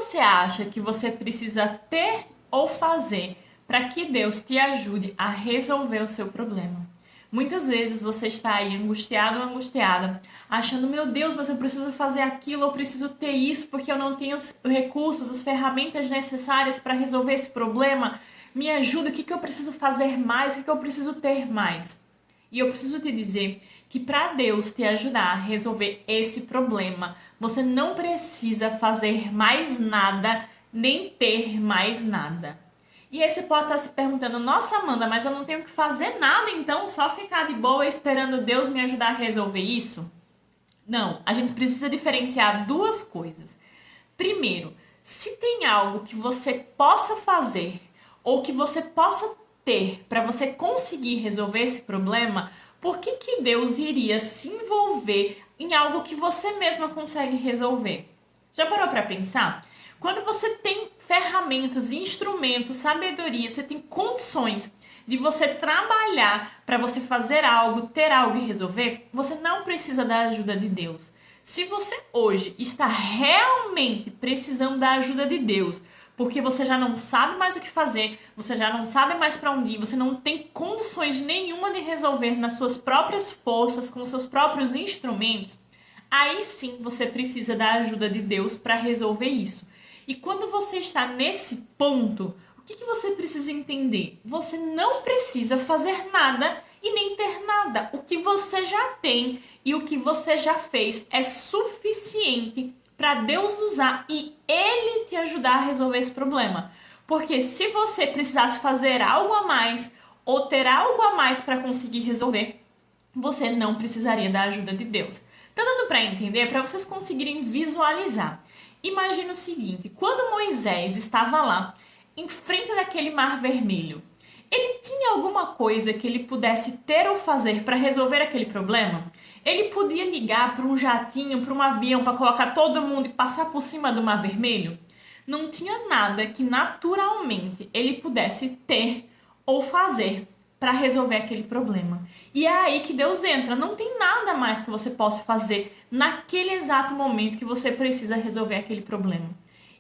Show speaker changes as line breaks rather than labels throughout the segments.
você acha que você precisa ter ou fazer para que Deus te ajude a resolver o seu problema? Muitas vezes você está aí angustiado ou angustiada, achando, meu Deus, mas eu preciso fazer aquilo, eu preciso ter isso, porque eu não tenho os recursos, as ferramentas necessárias para resolver esse problema. Me ajuda, o que eu preciso fazer mais, o que eu preciso ter mais? E eu preciso te dizer que para Deus te ajudar a resolver esse problema, você não precisa fazer mais nada, nem ter mais nada. E aí você pode estar se perguntando, nossa Amanda, mas eu não tenho que fazer nada então, só ficar de boa esperando Deus me ajudar a resolver isso? Não, a gente precisa diferenciar duas coisas. Primeiro, se tem algo que você possa fazer ou que você possa ter para você conseguir resolver esse problema, por que Deus iria se envolver em algo que você mesma consegue resolver? Já parou para pensar? Quando você tem ferramentas, instrumentos, sabedoria, você tem condições de você trabalhar para você fazer algo, ter algo e resolver, você não precisa da ajuda de Deus. Se você hoje está realmente precisando da ajuda de Deus, porque você já não sabe mais o que fazer, você já não sabe mais para onde ir, você não tem condições nenhuma de resolver nas suas próprias forças, com os seus próprios instrumentos, aí sim você precisa da ajuda de Deus para resolver isso. E quando você está nesse ponto, o que você precisa entender? Você não precisa fazer nada e nem ter nada. O que você já tem e o que você já fez é suficiente para Deus usar e Ele te ajudar a resolver esse problema. Porque se você precisasse fazer algo a mais ou ter algo a mais para conseguir resolver, você não precisaria da ajuda de Deus. Tá dando para entender? Para vocês conseguirem visualizar. Imagina o seguinte, quando Moisés estava lá, em frente daquele mar vermelho, ele tinha alguma coisa que ele pudesse ter ou fazer para resolver aquele problema? Ele podia ligar para um jatinho, para um avião, para colocar todo mundo e passar por cima do mar vermelho? Não tinha nada que naturalmente ele pudesse ter ou fazer para resolver aquele problema. E é aí que Deus entra. Não tem nada mais que você possa fazer naquele exato momento que você precisa resolver aquele problema.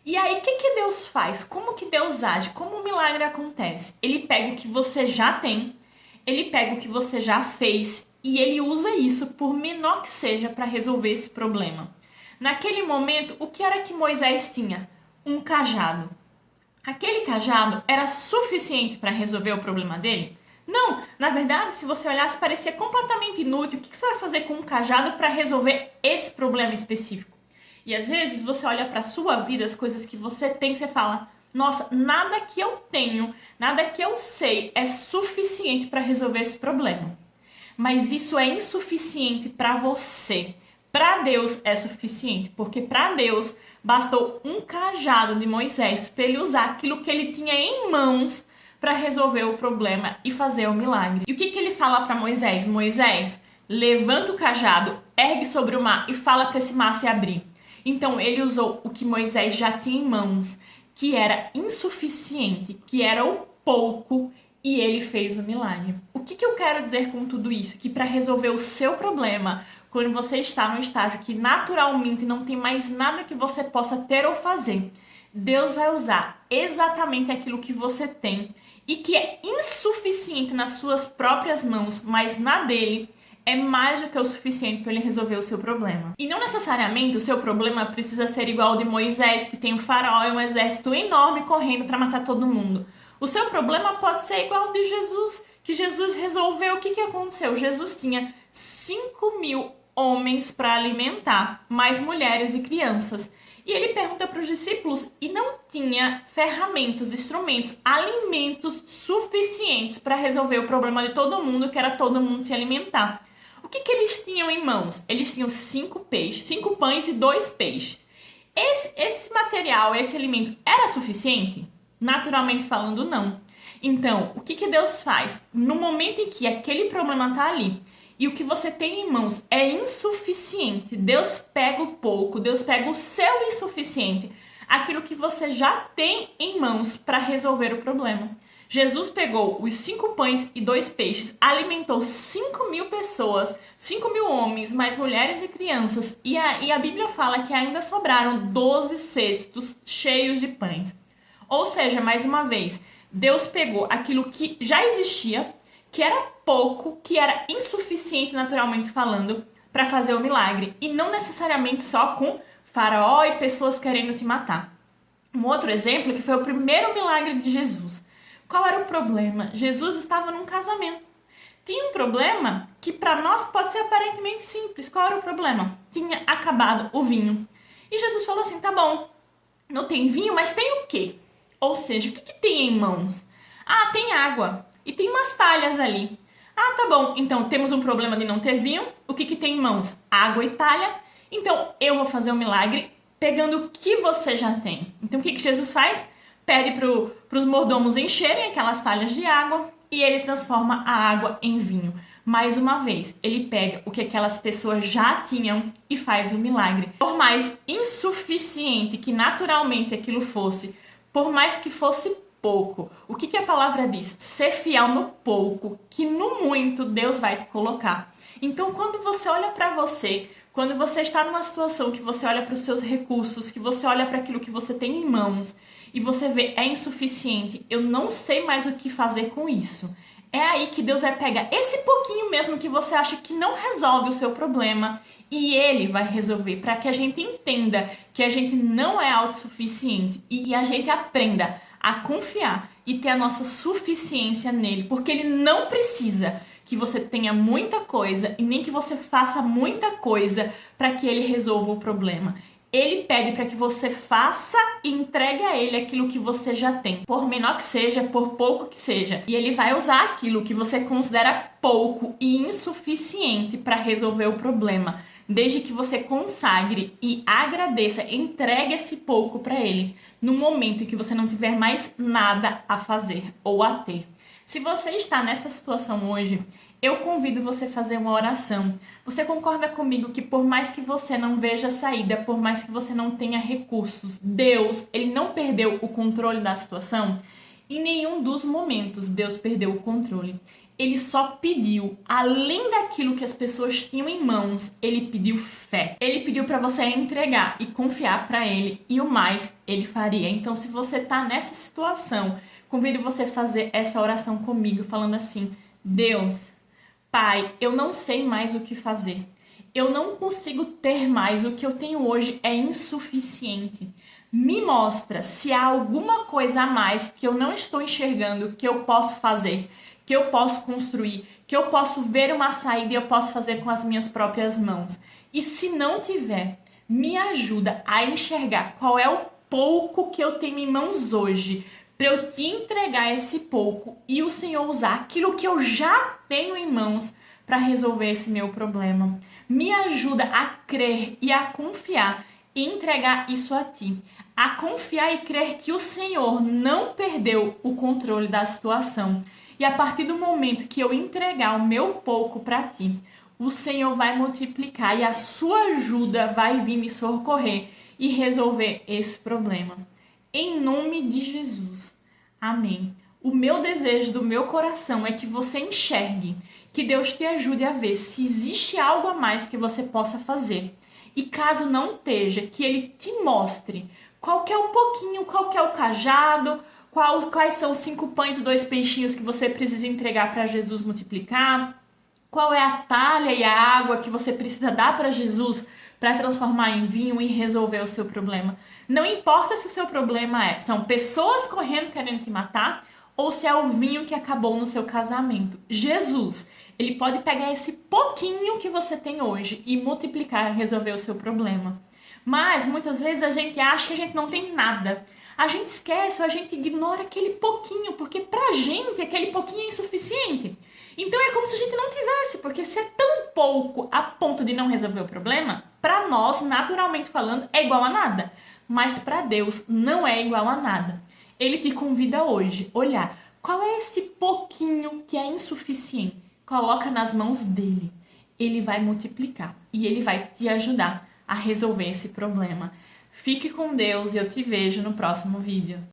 E aí, o que Deus faz? Como que Deus age? Como o milagre acontece? Ele pega o que você já tem, ele pega o que você já fez e ele usa isso, por menor que seja, para resolver esse problema. Naquele momento, o que era que Moisés tinha? Um cajado. Aquele cajado era suficiente para resolver o problema dele? Não, na verdade, se você olhasse, parecia completamente inútil. O que você vai fazer com um cajado para resolver esse problema específico? E às vezes você olha para a sua vida, as coisas que você tem, você fala, nossa, nada que eu tenho, nada que eu sei é suficiente para resolver esse problema. Mas isso é insuficiente para você. Para Deus é suficiente, porque para Deus bastou um cajado de Moisés para ele usar aquilo que ele tinha em mãos para resolver o problema e fazer o milagre. E o que ele fala para Moisés? Moisés, levanta o cajado, ergue sobre o mar e fala para esse mar se abrir. Então ele usou o que Moisés já tinha em mãos, que era insuficiente, que era o pouco, e ele fez o milagre. O que eu quero dizer com tudo isso? Que para resolver o seu problema, quando você está num estágio que naturalmente não tem mais nada que você possa ter ou fazer, Deus vai usar exatamente aquilo que você tem e que é insuficiente nas suas próprias mãos, mas na dele é mais do que o suficiente para ele resolver o seu problema. E não necessariamente o seu problema precisa ser igual ao de Moisés, que tem um faraó e um exército enorme correndo para matar todo mundo. O seu problema pode ser igual ao de Jesus, que Jesus resolveu. O que aconteceu? Jesus tinha 5.000 homens para alimentar, mais mulheres e crianças. E ele pergunta para os discípulos e não tinha ferramentas, instrumentos, alimentos suficientes para resolver o problema de todo mundo, que era todo mundo se alimentar. O que eles tinham em mãos? Eles tinham 5 peixes, 5 pães e 2 peixes. Esse material, esse alimento era suficiente? Naturalmente falando, não. Então, o que Deus faz? No momento em que aquele problema está ali, e o que você tem em mãos é insuficiente, Deus pega o pouco, Deus pega o seu insuficiente, aquilo que você já tem em mãos para resolver o problema. Jesus pegou os 5 pães e 2 peixes, alimentou 5.000 pessoas, 5.000 homens, mais mulheres e crianças. E a Bíblia fala que ainda sobraram 12 cestos cheios de pães. Ou seja, mais uma vez, Deus pegou aquilo que já existia, que era pouco, que era insuficiente naturalmente falando, para fazer o milagre. E não necessariamente só com Faraó e pessoas querendo te matar. Um outro exemplo que foi o primeiro milagre de Jesus. Qual era o problema? Jesus estava num casamento. Tinha um problema que para nós pode ser aparentemente simples. Qual era o problema? Tinha acabado o vinho. E Jesus falou assim, tá bom, não tem vinho, mas tem o quê? Ou seja, o que tem em mãos? Ah, tem água e tem umas talhas ali. Ah, tá bom, então temos um problema de não ter vinho. O que tem em mãos? Água e talha. Então eu vou fazer um milagre pegando o que você já tem. Então o que Jesus faz? Pede para os mordomos encherem aquelas talhas de água e ele transforma a água em vinho. Mais uma vez, ele pega o que aquelas pessoas já tinham e faz o milagre. Por mais insuficiente que naturalmente aquilo fosse, por mais que fosse pouco, o que a palavra diz? Ser fiel no pouco, que no muito Deus vai te colocar. Então, quando você olha para você, quando você está numa situação que você olha para os seus recursos, que você olha para aquilo que você tem em mãos e você vê é insuficiente, eu não sei mais o que fazer com isso. É aí que Deus vai pegar esse pouquinho mesmo que você acha que não resolve o seu problema e Ele vai resolver para que a gente entenda que a gente não é autossuficiente e a gente aprenda a confiar e ter a nossa suficiência nele, porque Ele não precisa que você tenha muita coisa e nem que você faça muita coisa para que Ele resolva o problema. Ele pede para que você faça e entregue a Ele aquilo que você já tem. Por menor que seja, por pouco que seja. E Ele vai usar aquilo que você considera pouco e insuficiente para resolver o problema. Desde que você consagre e agradeça, entregue esse pouco para Ele. No momento em que você não tiver mais nada a fazer ou a ter. Se você está nessa situação hoje, eu convido você a fazer uma oração. Você concorda comigo que por mais que você não veja saída, por mais que você não tenha recursos, Deus, Ele não perdeu o controle da situação? Em nenhum dos momentos Deus perdeu o controle. Ele só pediu, além daquilo que as pessoas tinham em mãos, Ele pediu fé. Ele pediu para você entregar e confiar para Ele e o mais Ele faria. Então, se você está nessa situação, convido você a fazer essa oração comigo, falando assim, Deus, Pai, eu não sei mais o que fazer. Eu não consigo ter mais. O que eu tenho hoje é insuficiente. Me mostra se há alguma coisa a mais que eu não estou enxergando, que eu posso fazer, que eu posso construir, que eu posso ver uma saída e eu posso fazer com as minhas próprias mãos. E se não tiver, me ajuda a enxergar qual é o pouco que eu tenho em mãos hoje, para eu te entregar esse pouco e o Senhor usar aquilo que eu já tenho em mãos para resolver esse meu problema. Me ajuda a crer e a confiar e entregar isso a ti. A confiar e crer que o Senhor não perdeu o controle da situação. E a partir do momento que eu entregar o meu pouco para ti, o Senhor vai multiplicar e a sua ajuda vai vir me socorrer e resolver esse problema. Em nome de Jesus. Amém. O meu desejo do meu coração é que você enxergue, que Deus te ajude a ver se existe algo a mais que você possa fazer. E caso não esteja, que Ele te mostre qual que é o pouquinho, qual que é o cajado, quais são os 5 pães e 2 peixinhos que você precisa entregar para Jesus multiplicar, qual é a talha e a água que você precisa dar para Jesus para transformar em vinho e resolver o seu problema. Não importa se o seu problema são pessoas correndo querendo te matar ou se é o vinho que acabou no seu casamento. Jesus, Ele pode pegar esse pouquinho que você tem hoje e multiplicar e resolver o seu problema. Mas muitas vezes a gente acha que a gente não tem nada. A gente esquece ou a gente ignora aquele pouquinho, porque pra gente aquele pouquinho é insuficiente. Então é como se a gente não tivesse, porque se é tão pouco a ponto de não resolver o problema, para nós, naturalmente falando, é igual a nada. Mas para Deus não é igual a nada. Ele te convida hoje a olhar qual é esse pouquinho que é insuficiente. Coloca nas mãos dele. Ele vai multiplicar e ele vai te ajudar a resolver esse problema. Fique com Deus e eu te vejo no próximo vídeo.